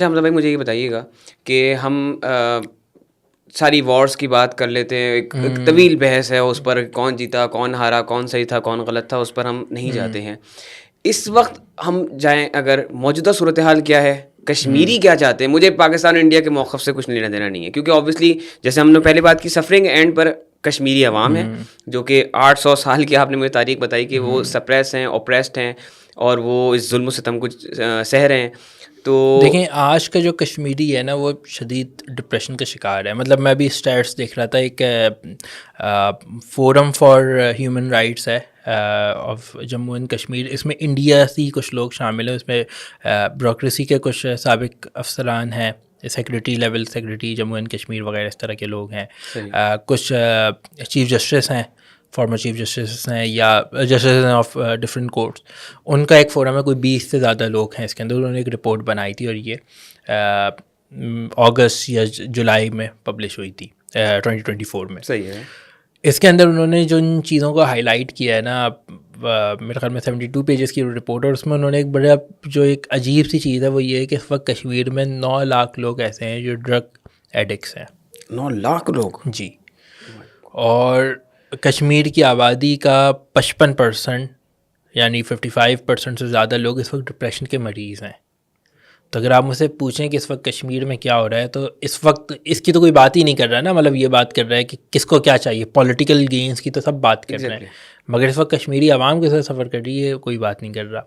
حمزہ بھائی مجھے یہ بتائیے گا کہ ہم ساری وارس کی بات کر لیتے ہیں، ایک طویل بحث ہے اس پر، کون جیتا کون ہارا، کون صحیح تھا کون غلط تھا، اس پر ہم نہیں جاتے ہیں. اس وقت ہم جائیں، اگر موجودہ صورتحال کیا ہے، کشمیری کیا چاہتے ہیں. مجھے پاکستان اور انڈیا کے موقف سے کچھ لینا دینا نہیں ہے، کیونکہ آبویسلی جیسے ہم نے پہلے بات کی، سفرنگ اینڈ پر کشمیری عوام ہے، جو کہ 800 سال کی آپ نے مجھے تاریخ بتائی کہ وہ سپریس ہیں، اوپریسڈ ہیں، اور وہ اس ظلم و ستم کو سہ رہے ہیں. تو دیکھیں آج کا جو کشمیری ہے نا وہ شدید ڈپریشن کا شکار ہے. مطلب میں بھی اسٹیٹس دیکھ رہا تھا، ایک فورم فار ہیومن رائٹس ہے آف جموں اینڈ کشمیر، اس میں انڈیا سے کچھ لوگ شامل ہیں، اس میں بیوروکریسی کے کچھ سابق افسران ہیں، secretary level secretary Jammu and Kashmir وغیرہ اس طرح کے لوگ ہیں، کچھ چیف جسٹس ہیں، فارمر چیف جسٹس ہیں یا جسٹس آف ڈفرینٹ کورٹس. ان کا ایک فورم ہے، کوئی 20 سے زیادہ لوگ ہیں اس کے اندر. انہوں نے ایک رپورٹ بنائی تھی اور یہ اگست یا جولائی میں پبلش ہوئی تھی 2024 میں. صحیح ہے. اس کے اندر انہوں نے جو ان چیزوں کو ہائی لائٹ کیا ہے نا، میرے خیال میں 72 پیجز کی رپورٹ ہے، اور اس میں انہوں نے ایک بڑا جو ایک عجیب سی چیز ہے وہ یہ ہے کہ اس وقت کشمیر میں 9 لاکھ لوگ ایسے ہیں جو ڈرگ ایڈکٹس ہیں. 9 لاکھ لوگ؟ جی. اور کشمیر کی آبادی کا 55% یعنی 55% سے زیادہ لوگ اس وقت ڈپریشن کے مریض ہیں. تو اگر آپ مجھ سے پوچھیں کہ اس وقت کشمیر میں کیا ہو رہا ہے، تو اس وقت اس کی تو کوئی بات ہی نہیں کر رہا نا. مطلب یہ بات کر رہا ہے کہ کس کو کیا چاہیے، پولیٹیکل گینز کی تو سب بات کر رہے ہیں، مگر اس وقت کشمیری عوام کے ساتھ سفر کر رہی ہے، کوئی بات نہیں کر رہا.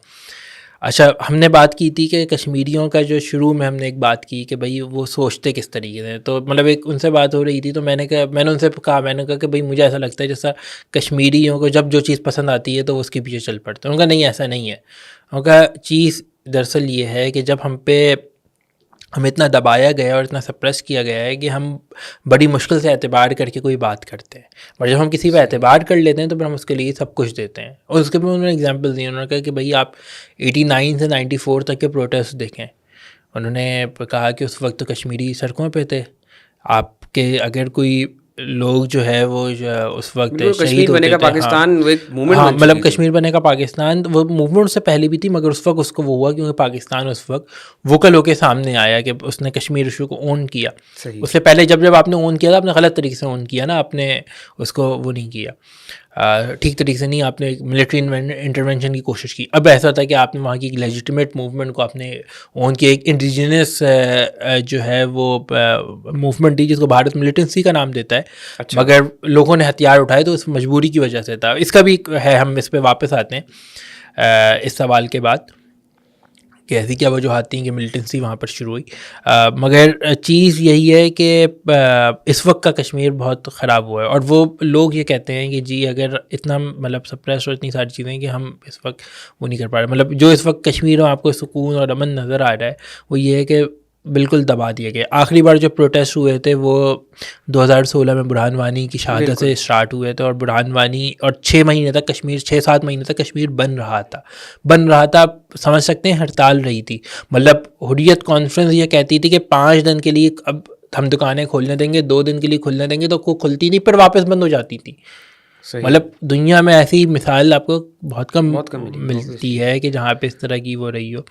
اچھا، ہم نے بات کی تھی کہ کشمیریوں کا جو شروع میں ہم نے ایک بات کی کہ بھائی وہ سوچتے کس طریقے سے. تو مطلب ایک ان سے بات ہو رہی تھی، تو میں نے ان سے کہا کہ بھائی مجھے ایسا لگتا ہے جیسا کشمیریوں کو جب جو چیز پسند آتی ہے تو وہ اس کے پیچھے چل پڑتے ہیں. ان کا نہیں، ایسا نہیں ہے. ان کا چیز دراصل یہ ہے کہ جب ہم اتنا دبایا گیا اور اتنا سپریس کیا گیا ہے کہ ہم بڑی مشکل سے اعتبار کر کے کوئی بات کرتے ہیں، اور جب ہم کسی پہ اعتبار کر لیتے ہیں تو پھر ہم اس کے لیے سب کچھ دیتے ہیں. اور اس کے بعد انہوں نے اگزامپل دی. انہوں نے کہا کہ بھائی آپ 89 سے 94 تک کے پروٹیسٹ دیکھیں. انہوں نے کہا کہ اس وقت کشمیری سڑکوں پہ تھے. آپ کے اگر کوئی لوگ جو ہے وہ اس وقت شہید ہوتے تھے، ہاں مطلب کشمیر بنے کا پاکستان وہ موومنٹ سے پہلے بھی تھی، مگر اس وقت اس کو وہ ہوا کیونکہ پاکستان اس وقت ووکل ہو کے سامنے آیا کہ اس نے کشمیر ایشو کو اون کیا. اس سے پہلے جب آپ نے اون کیا تھا، آپ نے غلط طریقے سے اون کیا نا، آپ نے اس کو وہ نہیں کیا ٹھیک طریقے سے، نہیں، آپ نے ملٹری انٹرونشن کی کوشش کی. اب ایسا تھا کہ آپ نے وہاں کی لیجیٹمیٹ موومنٹ کو آپ نے اون کیا. ایک انڈیجنس جو ہے وہ موومنٹ تھی جس کو بھارت ملیٹنسی کا نام دیتا ہے، مگر لوگوں نے ہتھیار اٹھائے تو اس مجبوری کی وجہ سے تھا. اس کا بھی ہے، ہم اس پہ واپس آتے ہیں اس سوال کے بعد کہ ایسی کیا وجوہات تھیں کہ ملیٹنسی وہاں پر شروع ہوئی. مگر چیز یہی ہے کہ اس وقت کا کشمیر بہت خراب ہوا ہے، اور وہ لوگ یہ کہتے ہیں کہ جی اگر اتنا مطلب سپریس اور اتنی ساری چیزیں کہ ہم اس وقت وہ نہیں کر پا رہے. مطلب جو اس وقت کشمیر میں آپ کو سکون اور امن نظر آ رہا ہے وہ یہ ہے کہ بالکل دبا دیا گیا. آخری بار جو پروٹیسٹ ہوئے تھے وہ 2016 میں برہان وانی کی شہادت سے اسٹارٹ ہوئے تھے، اور برہان وانی اور 6 مہینے تک کشمیر، 6-7 مہینے تک کشمیر بن رہا تھا. آپ سمجھ سکتے ہیں ہڑتال رہی تھی. مطلب حریت کانفرنس یہ کہتی تھی کہ 5 دن کے لیے اب ہم دکانیں کھولنے دیں گے، 2 دن کے لیے کھولنے دیں گے، تو وہ کھلتی نہیں، پھر واپس بند ہو جاتی تھی. مطلب دنیا میں ایسی مثال آپ کو بہت کم ملتی ہے کہ جہاں پہ اس طرح کی وہ رہی ہو.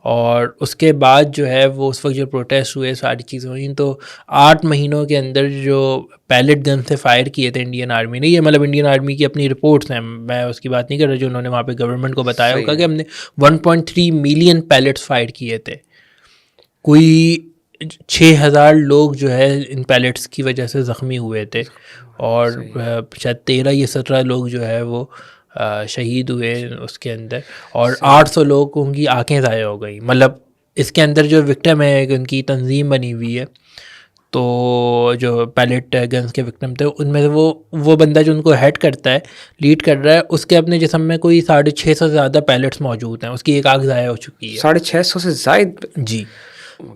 اور اس کے بعد جو ہے وہ اس وقت جو پروٹیسٹ ہوئے، ساری چیزیں ہوئیں، تو 8 مہینوں کے اندر جو پیلٹ گن سے فائر کیے تھے انڈین آرمی نے، یہ مطلب انڈین آرمی کی اپنی رپورٹس ہیں، میں اس کی بات نہیں کر رہا، جو انہوں نے وہاں پہ گورنمنٹ کو بتایا ہوگا کہ ہم نے 1.3 ملین پیلٹس فائر کیے تھے. کوئی 6000 لوگ جو ہے ان پیلٹس کی وجہ سے زخمی ہوئے تھے، اور شاید 13 یا 17 لوگ جو ہے وہ شہید ہوئے اس کے اندر، اور 800 لوگوں کی آنکھیں ضائع ہو گئی. مطلب اس کے اندر جو وکٹم ہے ان کی تنظیم بنی ہوئی ہے، تو جو پیلٹ گنز کے وکٹم تھے ان میں سے وہ بندہ جو ان کو ہیڈ کرتا ہے، لیڈ کر رہا ہے، اس کے اپنے جسم میں کوئی 650 سے زیادہ پیلٹس موجود ہیں. اس کی ایک آنکھ ضائع ہو چکی ہے. 650 سے زائد؟ جی.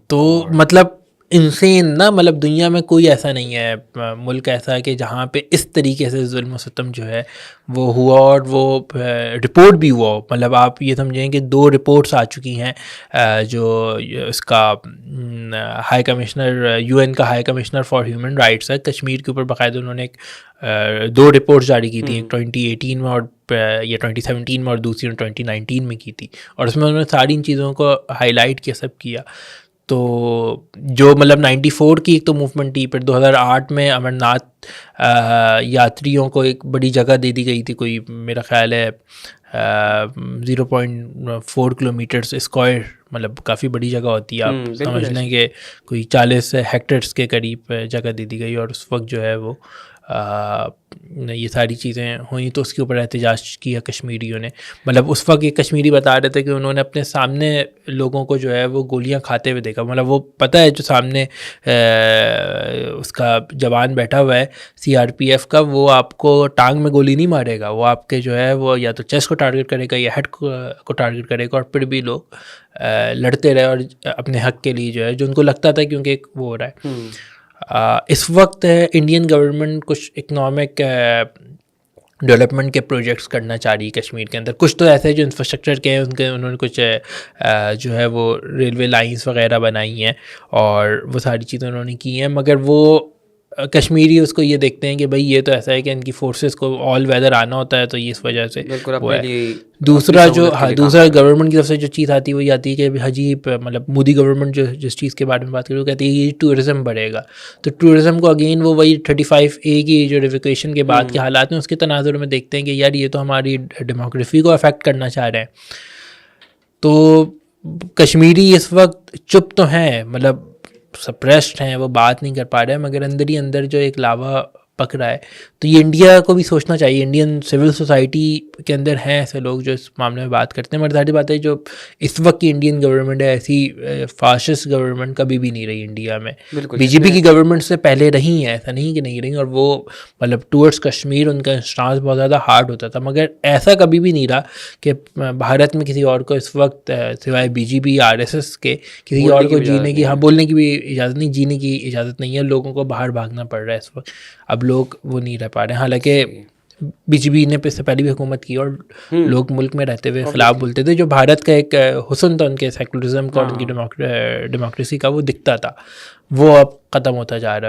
تو مطلب انسین نا، مطلب دنیا میں کوئی ایسا نہیں ہے ملک ایسا کہ جہاں پہ اس طریقے سے ظلم و ستم جو ہے وہ ہوا، اور وہ رپورٹ بھی ہوا. مطلب آپ یہ سمجھیں کہ 2 رپورٹس آ چکی ہیں. جو اس کا ہائی کمشنر، UN کا high commissioner for human rights ہے، کشمیر کے اوپر باقاعدہ انہوں نے 2 رپورٹس جاری کی تھیں، ایک 2018 میں اور یا 2017 میں، اور دوسری 2019 میں کی تھی. اور اس میں انہوں نے ساری ان چیزوں کو ہائی لائٹ کیا، سب کیا. تو جو مطلب 94 کی ایک تو موومنٹ تھی، پھر 2008 میں امرناتھ یاتریوں کو ایک بڑی جگہ دے دی گئی تھی، کوئی میرا خیال ہے 0.4 کلومیٹرز اسکوائر، مطلب کافی بڑی جگہ ہوتی ہے، آپ سمجھ لیں کہ کوئی 40 ہیکٹرز کے قریب جگہ دے دی گئی. اور اس وقت جو ہے وہ یہ ساری چیزیں ہوئیں تو اس کے اوپر احتجاج کیا کشمیریوں نے. مطلب اس وقت ایک کشمیری بتا رہے تھے کہ انہوں نے اپنے سامنے لوگوں کو جو ہے وہ گولیاں کھاتے ہوئے دیکھا. مطلب وہ پتہ ہے جو سامنے اس کا جوان بیٹھا ہوا ہے CRPF کا، وہ آپ کو ٹانگ میں گولی نہیں مارے گا، وہ آپ کے جو ہے وہ یا تو چیسٹ کو ٹارگٹ کرے گا یا ہیڈ کو ٹارگٹ کرے گا. اور پھر بھی لوگ لڑتے رہے اور اپنے حق کے لیے جو ہے، جو ان کو لگتا تھا کیونکہ ایک وہ ہو رہا ہے. اس وقت انڈین گورنمنٹ کچھ اکنامک ڈیولپمنٹ کے پروجیکٹس کرنا چاہ رہی ہے کشمیر کے اندر. کچھ تو ایسے جو انفراسٹرکچر کے ہیں انہوں نے کچھ جو ہے وہ ریلوے لائنس وغیرہ بنائی ہیں اور وہ ساری چیزیں انہوں نے کی ہیں. مگر وہ کشمیری اس کو یہ دیکھتے ہیں کہ بھائی یہ تو ایسا ہے کہ ان کی فورسز کو آل ویدر آنا ہوتا ہے، تو یہ اس وجہ سے وہ ہے. دوسرا جو دوسرا گورنمنٹ کی طرف سے جو چیز آتی ہے وہ یہ آتی ہے کہ حجیب مطلب مودی گورنمنٹ جو جس چیز کے بارے میں بات کر رہی ہے وہ کہتی ہے یہ ٹورزم بڑھے گا. تو ٹورزم کو اگین وہ وہی 35A کی جو ریویکیشن کے بعد کے حالات ہیں اس کے تناظر میں دیکھتے ہیں کہ یار یہ تو ہماری ڈیموگرافی کو افیکٹ کرنا چاہ رہے ہیں. تو کشمیری اس وقت چپ تو ہیں، مطلب سپریسڈ ہیں، وہ بات نہیں کر پا رہے ہیں، مگر اندر ہی اندر جو ایک لاوا پک رہا ہے. تو یہ انڈیا کو بھی سوچنا چاہیے. انڈین سول سوسائٹی کے اندر ہیں ایسے لوگ جو اس معاملے میں بات کرتے ہیں. مگر ظاہر بات ہے جو اس وقت کی انڈین گورنمنٹ ہے ایسی فاشسٹ گورنمنٹ کبھی بھی نہیں رہی انڈیا میں. BJP کی گورنمنٹ سے پہلے رہی ہیں، ایسا نہیں کہ نہیں رہی، اور وہ مطلب ٹورڈس کشمیر ان کا اسٹانس بہت زیادہ ہارڈ ہوتا تھا. مگر ایسا کبھی بھی نہیں رہا کہ بھارت میں کسی اور کو اس وقت سوائے BJP RSS کے کسی اور کو جینے کی بولنے کی بھی اجازت نہیں، جینے کی اجازت نہیں ہے. لوگوں کو باہر بھاگنا پڑ رہا ہے اس وقت. اب لوگ وہ نہیں رہ پا رہے ہیں. حالانکہ BJP نے اس سے پہلے بھی حکومت کی اور لوگ ملک میں رہتے ہوئے خلاف بولتے تھے. جو بھارت کا ایک حسن تھا ان کے سیکولرزم کا اور ان کی ڈیموکریسی کا، وہ دکھتا تھا، وہ اب ختم ہوتا جا رہا ہے.